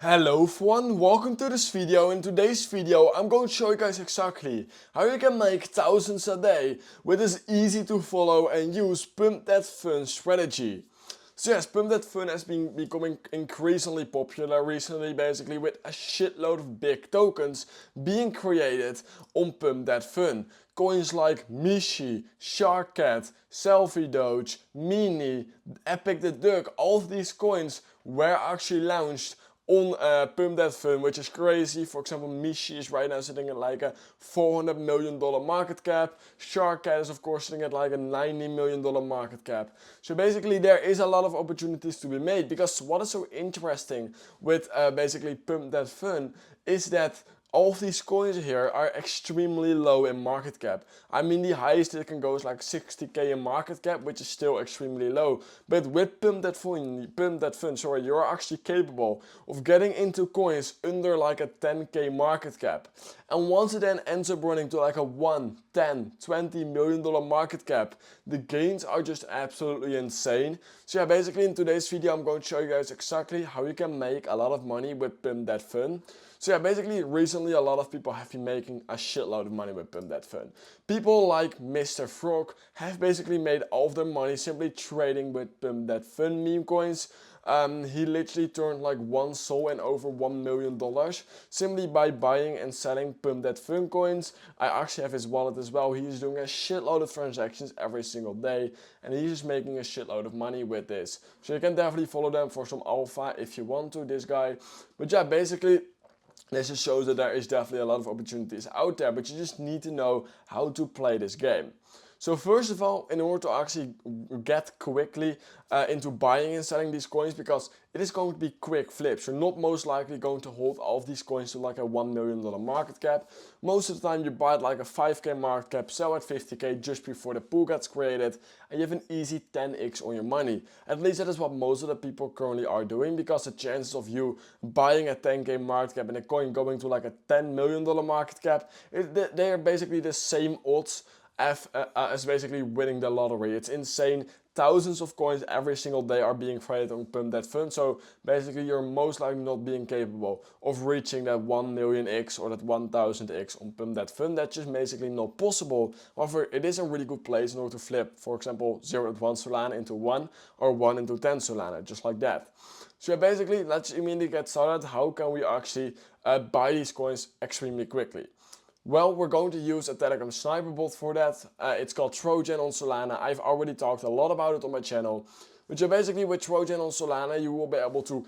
Hello everyone, welcome to this video. In today's video I'm going to show you guys exactly how you can make thousands a day with this easy to follow and use Pump.Fun strategy. So yes, Pump.Fun has been becoming increasingly popular recently, basically with a shitload of big tokens being created on Pump.Fun. Coins like Mishi, Sharkcat, Selfie Doge, Mini, Epic the Duck, all of these coins were actually launched on Pump.Fun, which is crazy. For example, Mishi is right now sitting at like a $400 million market cap. Sharkcat is of course sitting at like a $90 million market cap. So basically there is a lot of opportunities to be made, because what is so interesting with basically Pump.Fun is that all of these coins here are extremely low in market cap. I mean, the highest it can go is like 60k in market cap, which is still extremely low. But with Pump.Fun, sorry, you're actually capable of getting into coins under like a 10k market cap. And once it then ends up running to like a 1, 10, 20 million dollar market cap, the gains are just absolutely insane. So yeah, basically in today's video I'm going to show you guys exactly how you can make a lot of money with Pump.Fun. So yeah, basically recently a lot of people have been making a shitload of money with Pump.Fun. People like Mr. Frog have basically made all of their money simply trading with Pump.Fun meme coins. He literally turned like one soul and over $1 million simply by buying and selling Pump.Fun coins. I actually have his wallet as well. He's doing a shitload of transactions every single day and he's just making a shitload of money with this. So you can definitely follow them for some alpha if you want to, this guy. But yeah, basically this just shows that there is definitely a lot of opportunities out there, but you just need to know how to play this game. So first of all, in order to actually get quickly into buying and selling these coins, because it is going to be quick flips. You're not most likely going to hold all of these coins to like a $1 million market cap. Most of the time you buy at like a 5k market cap, sell at 50k just before the pool gets created, and you have an easy 10x on your money. At least that is what most of the people currently are doing, because the chances of you buying a 10k market cap and a coin going to like a $10 million market cap, they are basically the same odds as basically winning the lottery. It's insane. Thousands of coins every single day are being traded on Pump.Fun, so basically you're most likely not being capable of reaching that 1 million X or that 1000 X on Pump.Fun. That's just basically not possible. However, it is a really good place in order to flip, for example, 0 at 1 Solana into 1 or 1 into 10 Solana, just like that. So basically, let's immediately get started. How can we actually buy these coins extremely quickly? Well, we're going to use a Telegram sniper bot for that. It's called Trojan on Solana. I've already talked a lot about it on my channel. But basically with Trojan on Solana, you will be able to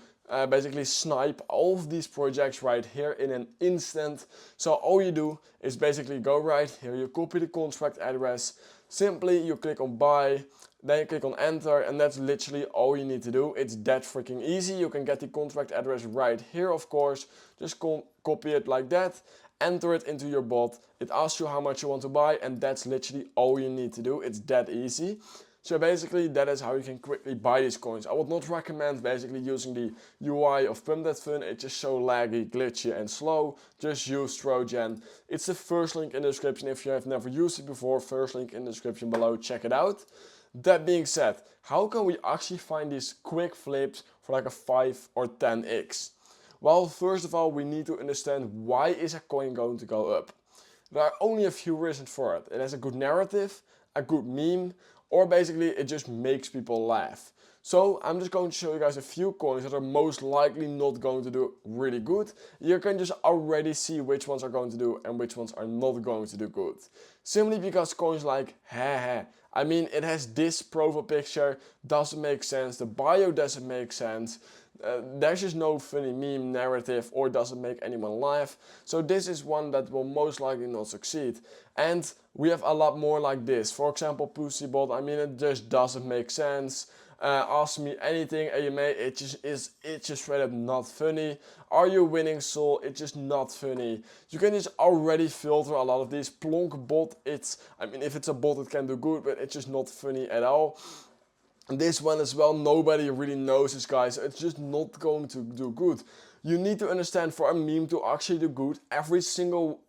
basically snipe all of these projects right here in an instant. So all you do is basically go right here, you copy the contract address, simply you click on buy, then you click on enter, and that's literally all you need to do. It's that freaking easy. You can get the contract address right here, of course. Just copy it like that, enter it into your bot. It asks you how much you want to buy, and that's literally all you need to do. It's that easy. So basically that is how you can quickly buy these coins. I would not recommend basically using the UI of Pump.Fun. It's just so laggy, glitchy and slow. Just use Trojan. It's the first link in the description. If you have never used it before, first link in the description below, check it out. That being said, how can we actually find these quick flips for like a 5 or 10x? Well, first of all, we need to understand why is a coin going to go up. There are only a few reasons for it. It has a good narrative, a good meme, or basically it just makes people laugh. So I'm just going to show you guys a few coins that are most likely not going to do really good. You can just already see which ones are going to do and which ones are not going to do good. Simply because coins like haha, I mean, it has this profile picture, doesn't make sense, the bio doesn't make sense, there's just no funny meme narrative or doesn't make anyone laugh. So this is one that will most likely not succeed. And we have a lot more like this. For example, Pussybot, I mean, it just doesn't make sense. Ask me anything, AMA, it's just straight up not funny. Are you winning soul? It's just not funny. You can just already filter a lot of these. Plonk bot, I mean, if it's a bot it can do good, but it's just not funny at all. And this one as well, nobody really knows this guy, so it's just not going to do good. You need to understand, for a meme to actually do good, every single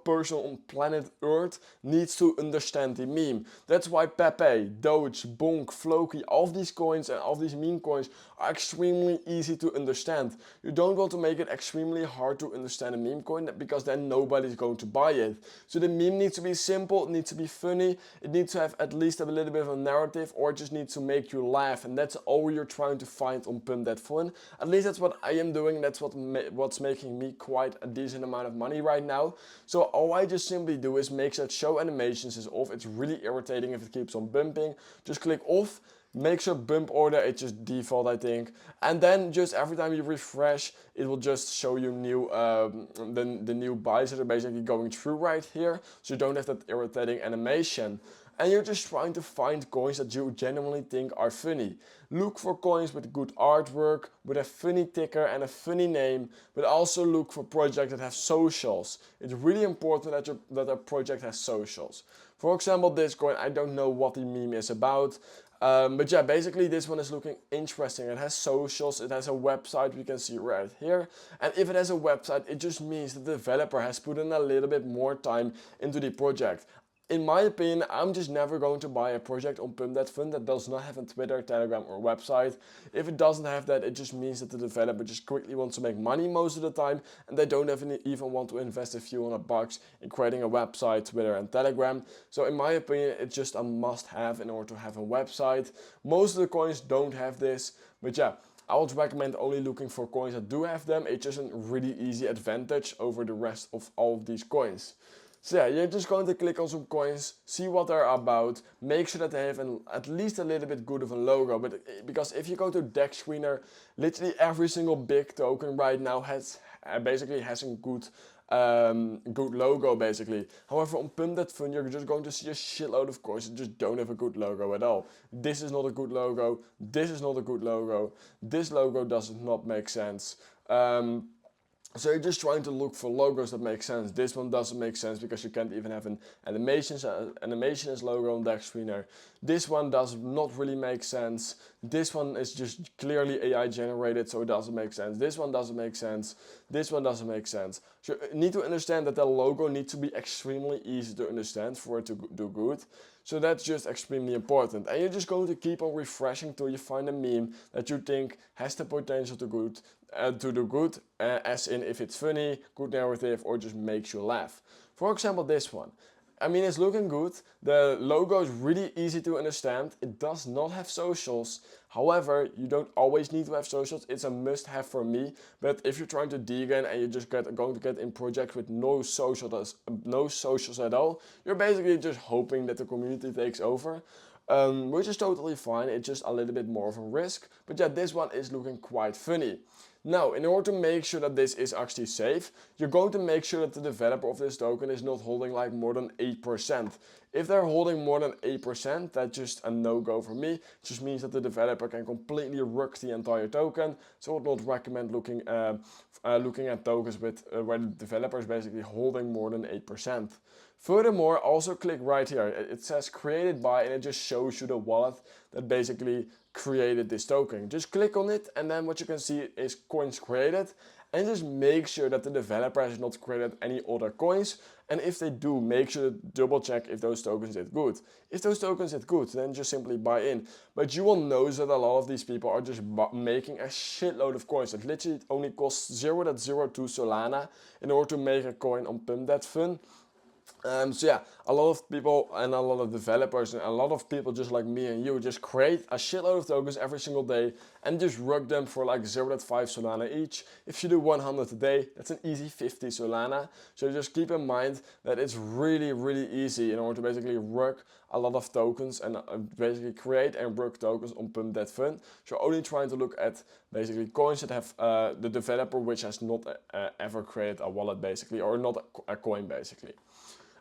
person on planet Earth needs to understand the meme. That's why Pepe, Doge, Bonk, Floki, all of these coins and all of these meme coins are extremely easy to understand. You don't want to make it extremely hard to understand a meme coin because then nobody's going to buy it. So the meme needs to be simple, it needs to be funny, it needs to have at least a little bit of a narrative, or it just needs to make you laugh, and that's all you're trying to find on Pump.Fun. At least that's what I am doing, that's what's making me quite a decent amount of money right now. So all I just simply do is make sure show animations is off. It's really irritating if it keeps on bumping. Just click off. Make sure bump order, it's just default I think. And then just every time you refresh, it will just show you new the new buys that are basically going through right here. So you don't have that irritating animation. And you're just trying to find coins that you genuinely think are funny. Look for coins with good artwork, with a funny ticker and a funny name, but also look for projects that have socials. It's really important that a project has socials. For example, this coin, I don't know what the meme is about. But yeah, basically this one is looking interesting. It has socials, it has a website, we can see right here. And if it has a website, it just means the developer has put in a little bit more time into the project. In my opinion, I'm just never going to buy a project on Pump.Fun that does not have a Twitter, Telegram or website. If it doesn't have that, it just means that the developer just quickly wants to make money most of the time, and they don't even want to invest a few $100 in creating a website, Twitter and Telegram. So in my opinion, it's just a must-have in order to have a website. Most of the coins don't have this, but yeah, I would recommend only looking for coins that do have them. It's just a really easy advantage over the rest of all of these coins. So yeah, you're just going to click on some coins, see what they're about, make sure that they have at least a little bit good of a logo. But because if you go to Deck Screener, literally every single big token right now basically has a good logo basically. However, on Pump.Fun you're just going to see a shitload of coins that just don't have a good logo at all. This is not a good logo, this is not a good logo, this logo does not make sense. So you're just trying to look for logos that make sense. This one doesn't make sense because you can't even have an animation as logo on Deck Screener. This one does not really make sense. This one is just clearly AI generated, so it doesn't make sense. This one doesn't make sense. This one doesn't make sense. So you need to understand that the logo needs to be extremely easy to understand for it to do good. So that's just extremely important. And you're just going to keep on refreshing till you find a meme that you think has the potential to do good, as in if it's funny, good narrative, or just makes you laugh. For example, this one. I mean, it's looking good. The logo is really easy to understand. It does not have socials. However, you don't always need to have socials. It's a must-have for me. But if you're trying to degen and you're just going to get in projects with no socials at all, you're basically just hoping that the community takes over. Which is totally fine. It's just a little bit more of a risk. But yeah, this one is looking quite funny. Now, in order to make sure that this is actually safe, you're going to make sure that the developer of this token is not holding like more than 8%. If they're holding more than 8%, that's just a no-go for me. It just means that the developer can completely rook the entire token. So I would not recommend looking at tokens with where the developer is basically holding more than 8%. Furthermore, also click right here. It says created by, and it just shows you the wallet that basically created this token. Just click on it, and then what you can see is coins created. And just make sure that the developer has not created any other coins. And if they do, make sure to double check if those tokens did good. If those tokens did good, then just simply buy in. But you will notice that a lot of these people are just making a shitload of coins. It literally only costs 0.02 Solana in order to make a coin on Pump.Fun. So yeah, a lot of people and a lot of developers and a lot of people just like me and you just create a shitload of tokens every single day and just rug them for like 0.5 Solana each. If you do 100 a day, that's an easy 50 Solana. So just keep in mind that it's really, really easy in order to basically rug a lot of tokens and basically create and rug tokens on Pump.Fun. So only trying to look at basically coins that have the developer which has not ever created a wallet basically, or not a coin basically.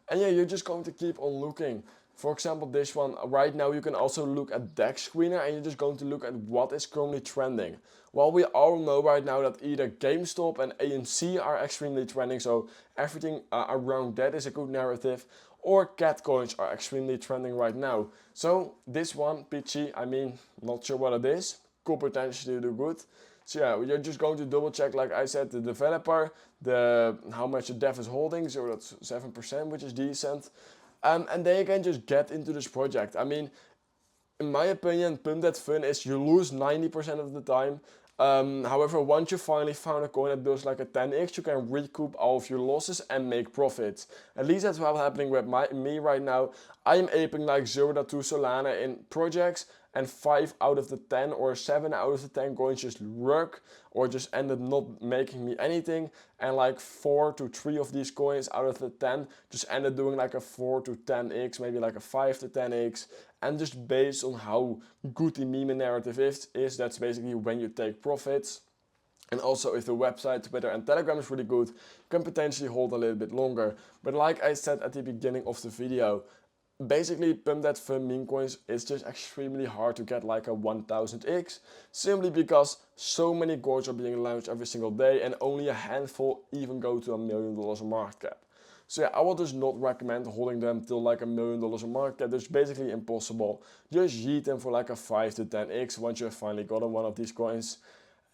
And yeah, you're just going to keep on looking. For example, this one, right now you can also look at Deck Screener and you're just going to look at what is currently trending. Well, we all know right now that either GameStop and AMC are extremely trending, so everything around that is a good narrative, or cat coins are extremely trending right now. So this one, Peachy, I mean, not sure what it is, could potentially do good. So yeah, you're just going to double check, like I said, the developer, how much the dev is holding, 0.7%, which is decent. And then you can just get into this project. I mean, In my opinion, Pump.Fun is you lose 90% of the time. However, once you finally found a coin that does like a 10x, you can recoup all of your losses and make profits. At least that's what's happening with me right now. I'm aping like 0.2 Solana in projects, and 5 out of the 10 or 7 out of the 10 coins just work or just ended not making me anything, and like 4 to 3 of these coins out of the 10 just ended doing like a 4 to 10x, maybe like a 5 to 10x. And just based on how good the meme narrative is, that's basically when you take profits. And also if the website, Twitter and Telegram is really good, you can potentially hold a little bit longer. But like I said at the beginning of the video, basically Pump.Fun meme coins is just extremely hard to get like a 1000x, simply because so many coins are being launched every single day and only a handful even go to $1 million in market cap. So yeah, I would just not recommend holding them till like $1 million in market cap. It's basically impossible. Just yeet them for like a 5 to 10x once you have finally gotten one of these coins.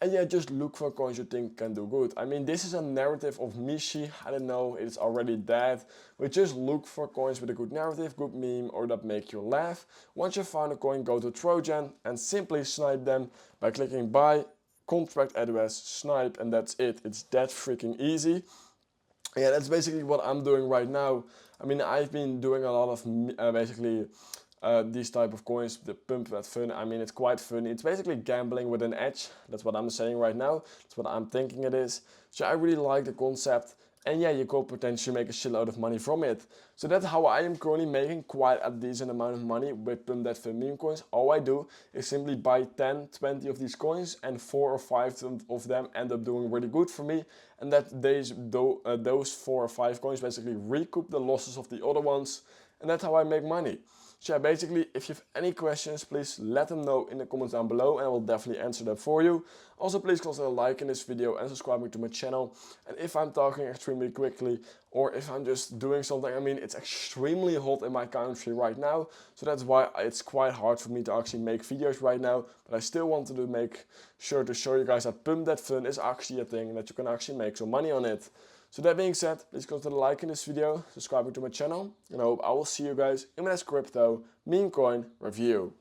And yeah, just look for coins you think can do good. I mean, this is a narrative of Mishi. I don't know, it's already dead. But just look for coins with a good narrative, good meme, or that make you laugh. Once you found a coin, go to Trojan and simply snipe them by clicking buy, contract address, snipe, and that's it. It's that freaking easy. Yeah, that's basically what I'm doing right now. I mean, I've been doing a lot of basically these type of coins, the Pump.Fun. I mean, it's quite funny. It's basically gambling with an edge. That's what I'm saying right now. That's what I'm thinking it is. So I really like the concept. And yeah, you could potentially make a shitload of money from it. So that's how I am currently making quite a decent amount of money with Pump.Fun meme coins. All I do is simply buy 10, 20 of these coins, and 4 or 5 of them end up doing really good for me. And that those 4 or 5 coins basically recoup the losses of the other ones. And that's how I make money. So yeah, basically, if you have any questions, please let them know in the comments down below and I will definitely answer them for you. Also, please consider liking this video and subscribing to my channel. And if I'm talking extremely quickly or if I'm just doing something, I mean, it's extremely hot in my country right now. So that's why it's quite hard for me to actually make videos right now. But I still wanted to make sure to show you guys that Pump.Fun is actually a thing and that you can actually make some money on it. So that being said, please consider liking this video, subscribing to my channel, and I hope I will see you guys in my next crypto meme coin review.